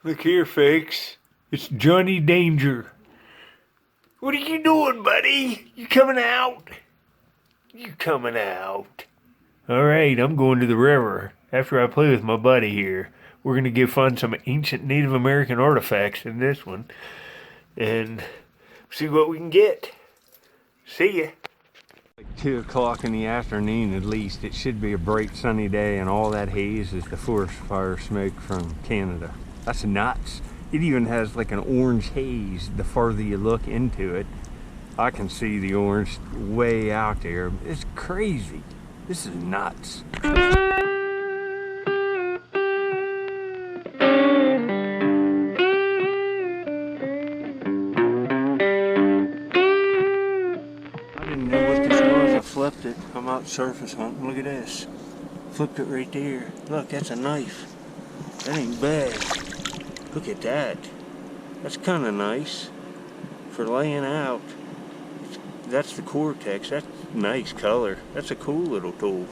Look here, fakes. It's Johnny Danger. What are you doing, buddy? You coming out? You coming out? Alright, I'm going to the river. After I play with my buddy here, we're going to find some ancient Native American artifacts in this one. And see what we can get. See ya. Like 2 o'clock in the afternoon at least. It should be a bright sunny day, and all that haze is the forest fire smoke from Canada. That's nuts. It even has like an orange haze the farther you look into it. I can see the orange way out there. It's crazy. This is nuts. I didn't know what this was. I flipped it. I'm out surface hunting. Look at this. Flipped it right there. Look, that's a knife. That ain't bad. Look at that. That's kind of nice for laying out. That's the cortex. That's nice color. That's a cool little tool.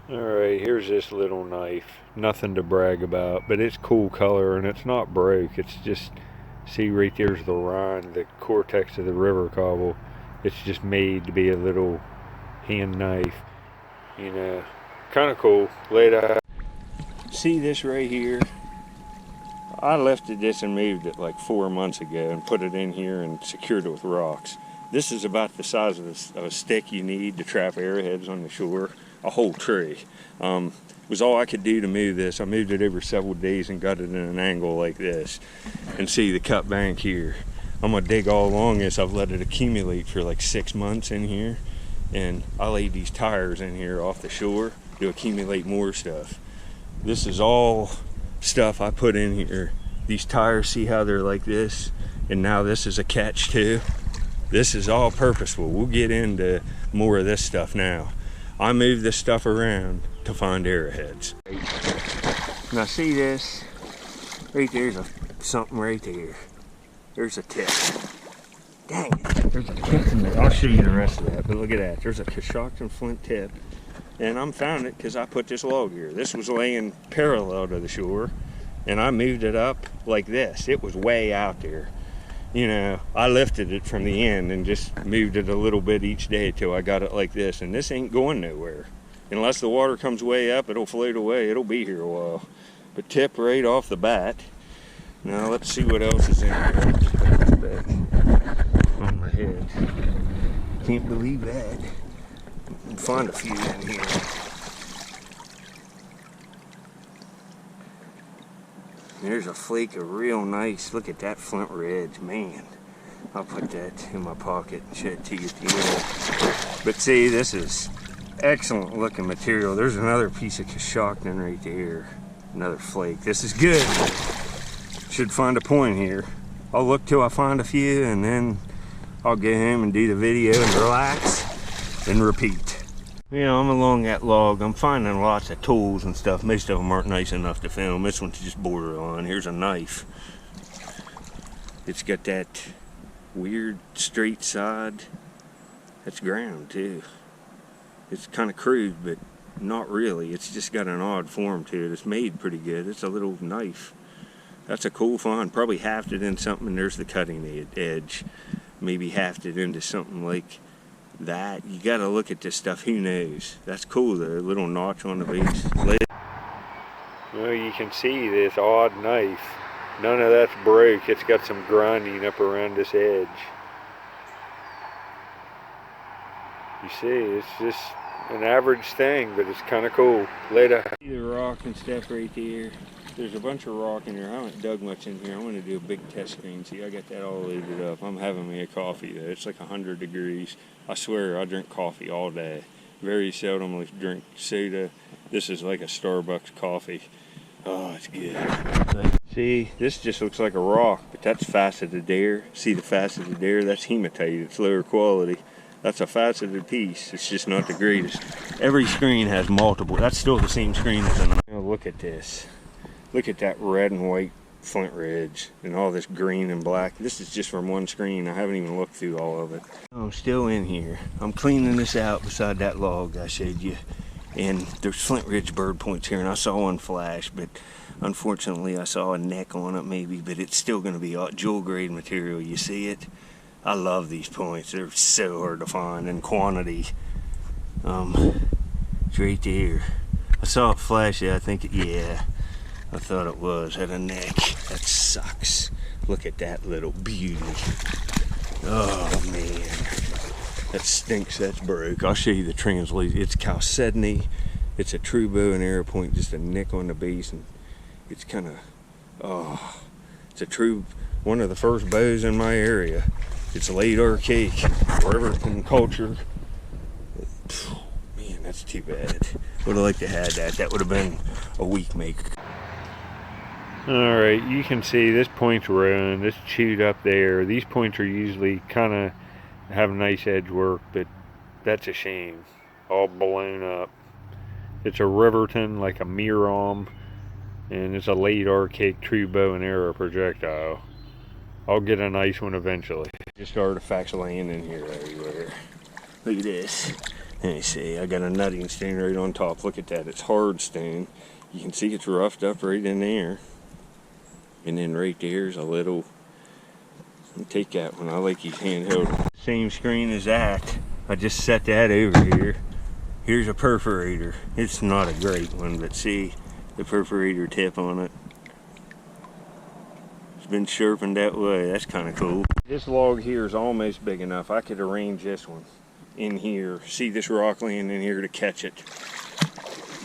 Alright, here's this little knife. Nothing to brag about, but it's cool color and it's not broke. It's just, see right there's the rind, the cortex of the river cobble. It's just made to be a little hand knife. You know, kind of cool. Later. See this right here? I lifted this and moved it like 4 months ago and put it in here and secured it with rocks. This is about the size of a stick you need to trap arrowheads on the shore. A whole tree. It was all I could do to move this. I moved it over several days and got it in an angle like this. And see the cut bank here. I'm gonna dig all along this. I've let it accumulate for like 6 months in here. And I laid these tires in here off the shore to accumulate more stuff. This is all stuff I put in here. These tires, see how they're like this? And now this is a catch too. This is all purposeful. We'll get into more of this stuff now. I moved this stuff around to find arrowheads. Now see this? Right there's something right there. There's a tip. Dang it. There's a tip in there. I'll show you the rest of that, but look at that. There's a Cousteau flint tip. And I'm found it because I put this log here. This was laying parallel to the shore, and I moved it up like this. It was way out there. You know, I lifted it from the end and just moved it a little bit each day till I got it like this. And this ain't going nowhere. Unless the water comes way up, it'll float away. It'll be here a while. But tip right off the bat. Now let's see what else is in here. Back on my head. Can't believe that. Find a few in here. There's a flake of real nice. Look at that flint ridge, man. I'll put that in my pocket and show it to you at the end. But see, this is excellent looking material. There's another piece of Cousteau right there. Another flake. This is good. Should find a point here. I'll look till I find a few, and then I'll get home and do the video and relax and repeat. You know, I'm along that log. I'm finding lots of tools and stuff. Most of them aren't nice enough to film. This one's just borderline. Here's a knife. It's got that weird straight side. That's ground too. It's kind of crude, but not really. It's just got an odd form to it. It's made pretty good. It's a little knife. That's a cool find. Probably hafted in something, and there's the cutting edge. Maybe hafted into something like that. You gotta look at this stuff. Who knows? That's cool though. A little notch on the base. Well, you can see this odd knife. None of that's broke. It's got some grinding up around this edge. You see, it's just an average thing, but it's kind of cool. Later. See the rock and stuff right there. There's a bunch of rock in here. I haven't dug much in here. I'm going to do a big test screen. See, I got that all loaded up. I'm having me a coffee though. It's like 100 degrees. I swear I drink coffee all day. Very seldomly drink soda. This is like a Starbucks coffee. Oh, it's good. See, this just looks like a rock, but that's faceted there. See the faceted there? That's hematite. It's lower quality. That's a faceted piece. It's just not the greatest. Every screen has multiple. That's still the same screen as another. Look at this. Look at that red and white flint ridge and all this green and black. This is just from one screen. I haven't even looked through all of it. I'm still in here. I'm cleaning this out beside that log I showed you. And there's Flint Ridge bird points here, and I saw one flash, but unfortunately I saw a neck on it maybe, but it's still going to be jewel grade material. You see it? I love these points. They're so hard to find in quantity. It's right there. I saw it flash. I think, yeah, I thought it was. Had a neck. That sucks. Look at that little beauty. Oh man, that stinks. That's broke. I'll show you the translation. It's chalcedony. It's a true bow and arrow point, just a nick on the base, and it's kind of, it's a true, one of the first bows in my area. It's late archaic, Riverton culture. Man, that's too bad. Would have liked to have that. That would have been a week maker. Alright, you can see this point's ruined. It's chewed up there. These points are usually kind of have nice edge work, but that's a shame. All blown up. It's a Riverton, like a Miram, and it's a late archaic true bow and arrow projectile. I'll get a nice one eventually. Just artifacts laying in here everywhere. Look at this. Let me see. I got a nutting stone right on top. Look at that. It's hard stone. You can see it's roughed up right in there. And then right there's a little. I'll take that one. I like these handheld. Same screen as that. I just set that over here. Here's a perforator. It's not a great one, but see the perforator tip on it. Been sharpened that way. That's kind of cool. This log here is almost big enough. I could arrange this one in here. See this rock laying in here to catch it.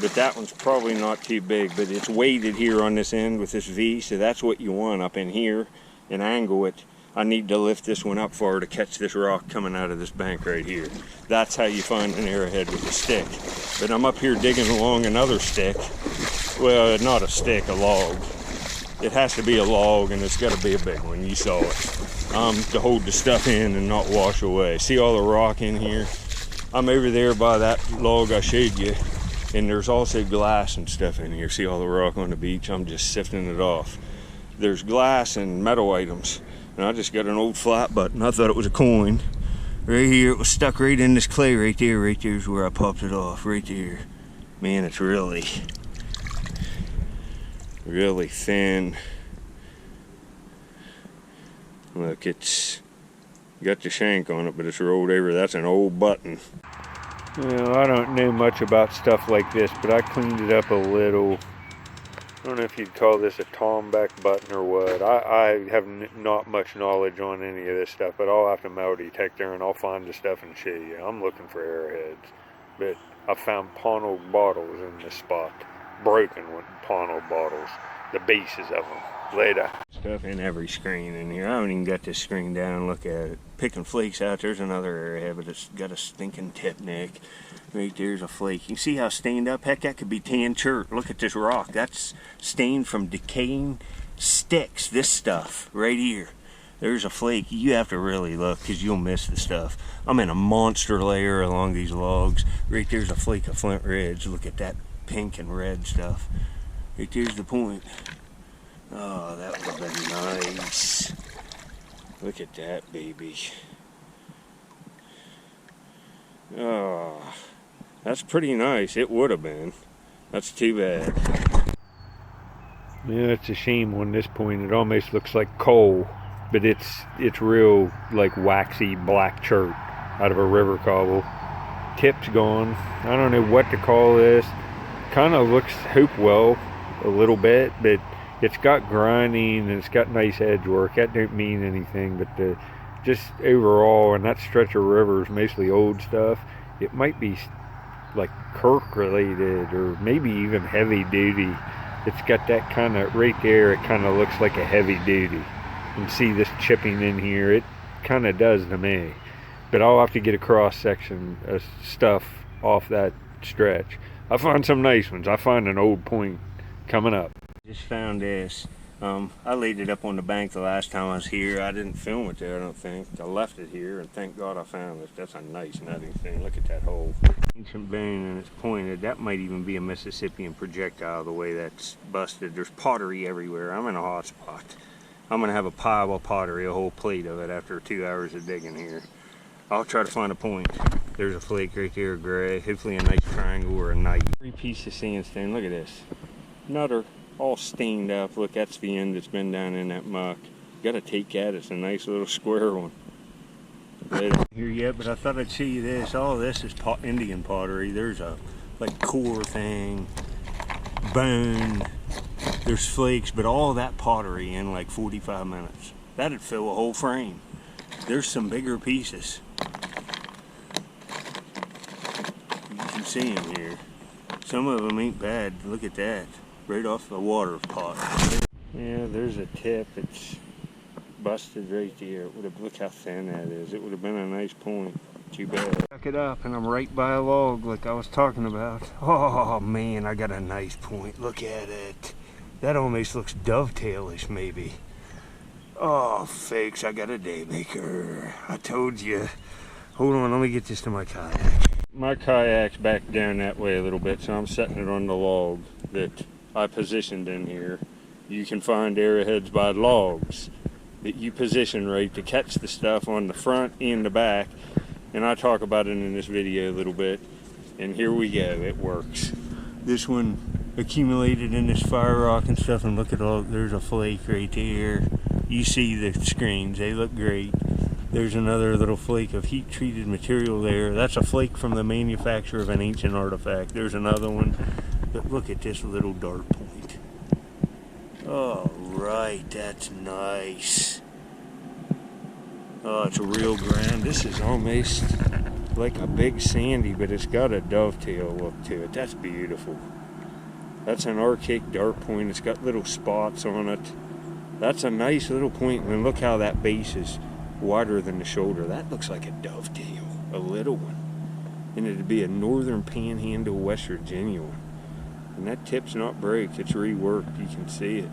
But that one's probably not too big, but it's weighted here on this end with this V, so that's what you want up in here and angle it. I need to lift this one up far to catch this rock coming out of this bank right here. That's how you find an arrowhead with a stick. But I'm up here digging along another stick. Well, not a stick, a log. It has to be a log, and it's got to be a big one. You saw it. To hold the stuff in and not wash away. See all the rock in here? I'm over there by that log I showed you, and there's also glass and stuff in here. See all the rock on the beach? I'm just sifting it off. There's glass and metal items, and I just got an old flat button. I thought it was a coin. Right here, it was stuck right in this clay right there. Right there's where I popped it off. Right there. Man, it's really thin. Look, it's got the shank on it, but it's rolled over. That's an old button. Well, I don't know much about stuff like this, but I cleaned it up a little. I don't know if you'd call this a tomback button or what. I have not much knowledge on any of this stuff, but I'll have to metal detector and I'll find the stuff and show you. I'm looking for arrowheads, but I found Pono bottles in this spot. Broken Pono bottles, the bases of them. Later. Stuff in every screen in here. I haven't even got this screen down. Look at it. Picking flakes out. There's another arrowhead, but it's got a stinking tip neck. Right there's a flake. You see how stained up? Heck, that could be tan chert. Look at this rock. That's stained from decaying sticks. This stuff right here. There's a flake. You have to really look because you'll miss the stuff. I'm in a monster layer along these logs. Right there's a flake of Flint Ridge. Look at that pink and red stuff. Right there's the point. Oh, that would have been nice. Look at that baby. Oh, that's pretty nice. It would have been. That's too bad. Yeah, it's a shame on this point. It almost looks like coal, but it's real like waxy black chert out of a river cobble. Tip's gone. I don't know what to call this. Kind of looks Hopewell a little bit, but it's got grinding and it's got nice edge work. That don't mean anything, but just overall, and that stretch of river is mostly old stuff. It might be like Kirk related or maybe even heavy duty. It's got that kind of, right there, it kind of looks like a heavy duty. And see this chipping in here, it kind of does to me. But I'll have to get a cross section of stuff off that stretch. I find some nice ones. I find an old point coming up. Just found this. I laid it up on the bank the last time I was here. I didn't film it there, I don't think. I left it here, and thank God I found it. That's a nice nutting thing. Look at that hole. Ancient bone, and it's pointed. That might even be a Mississippian projectile, the way that's busted. There's pottery everywhere. I'm in a hot spot. I'm going to have a pile of pottery, a whole plate of it, after 2 hours of digging here. I'll try to find a point. There's a flake right there, gray. Hopefully a nice triangle or a knight. 3 pieces of sandstone. Look at this. Another all stained up. Look, that's the end that's been down in that muck. Gotta take that. It's a nice little square one. Right here yet, but I thought I'd show you this. All this is Indian pottery. There's a like core thing, bone. There's flakes, but all that pottery in like 45 minutes. That'd fill a whole frame. There's some bigger pieces. You can see them here. Some of them ain't bad. Look at that. Right off the water pot. Yeah, there's a tip. It's busted right there. It would have, look how thin that is. It would have been a nice point. Too bad. Tuck it up and I'm right by a log like I was talking about. Oh man, I got a nice point. Look at it. That almost looks dovetailish maybe. Oh, fakes, I got a day maker. I told you. Hold on, let me get this to my kayak. My kayak's back down that way a little bit, so I'm setting it on the log that I positioned in here. You can find arrowheads by logs that you position right to catch the stuff on the front and the back. And I talk about it in this video a little bit. And here we go, it works. This one accumulated in this fire rock and stuff, and look at all, there's a flake right there. You see the screens, they look great. There's another little flake of heat treated material there. That's a flake from the manufacture of an ancient artifact. There's another one, but look at this little dart point. Oh, right, that's nice. Oh, it's a real ground. This is almost like a big sandy, but it's got a dovetail look to it. That's beautiful. That's an archaic dart point. It's got little spots on it. That's a nice little point, and look how that base is wider than the shoulder. That looks like a dovetail, a little one. And it'd be a northern panhandle West Virginia one. And that tip's not break, it's reworked, you can see it.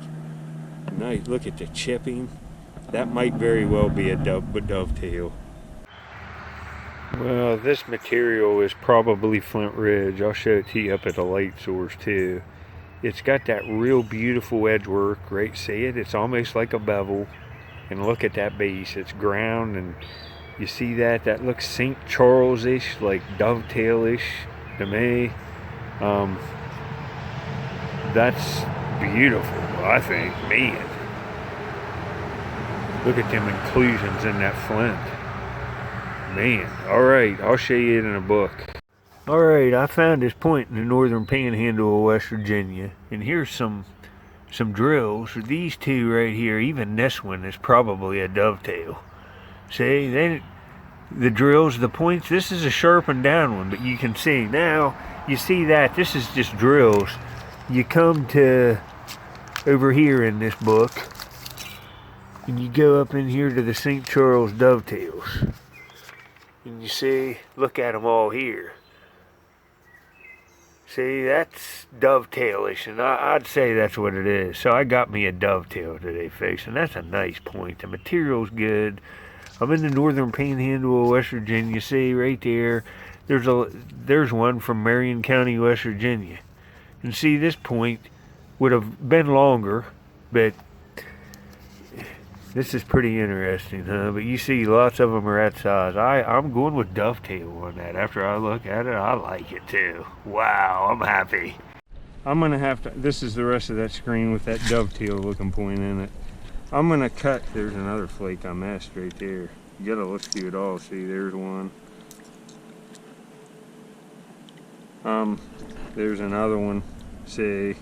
Nice, look at the chipping. That might very well be a dovetail. Well, this material is probably Flint Ridge. I'll show it to you up at the light source too. It's got that real beautiful edge work, right? See it? It's almost like a bevel. And look at that base. It's ground, and you see that? That looks St. Charles-ish, like dovetail-ish to me. That's beautiful, I think. Man. Look at them inclusions in that flint. Man. Alright, I'll show you it in a book. Alright, I found this point in the northern panhandle of West Virginia, and here's some drills. These two right here, even this one is probably a dovetail. See, the drills, the points, this is a sharpened down one, but you can see now, you see that, this is just drills. You come to over here in this book, and you go up in here to the St. Charles dovetails. And you see, look at them all here. See, that's dovetailish, and I'd say that's what it is. So I got me a dovetail today, folks, and that's a nice point. The material's good. I'm in the northern panhandle of West Virginia. See, right there, there's one from Marion County, West Virginia. And see, this point would have been longer, but this is pretty interesting, huh? But you see, lots of them are that size. I'm going with dovetail on that. After I look at it, I like it too. Wow, I'm happy. I'm gonna have to, this is the rest of that screen with that dovetail looking point in it. I'm gonna cut, there's another flake I messed right there. You gotta look through it all. See, there's one. There's another one. See.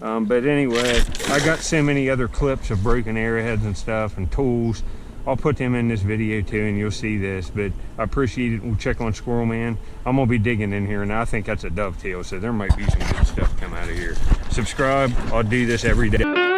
But anyway, I got so many other clips of broken arrowheads and stuff and tools. I'll put them in this video too, and you'll see this. But I appreciate it. We'll check on Squirrel Man. I'm gonna be digging in here, and I think that's a dovetail, so there might be some good stuff come out of here. Subscribe. I'll do this every day.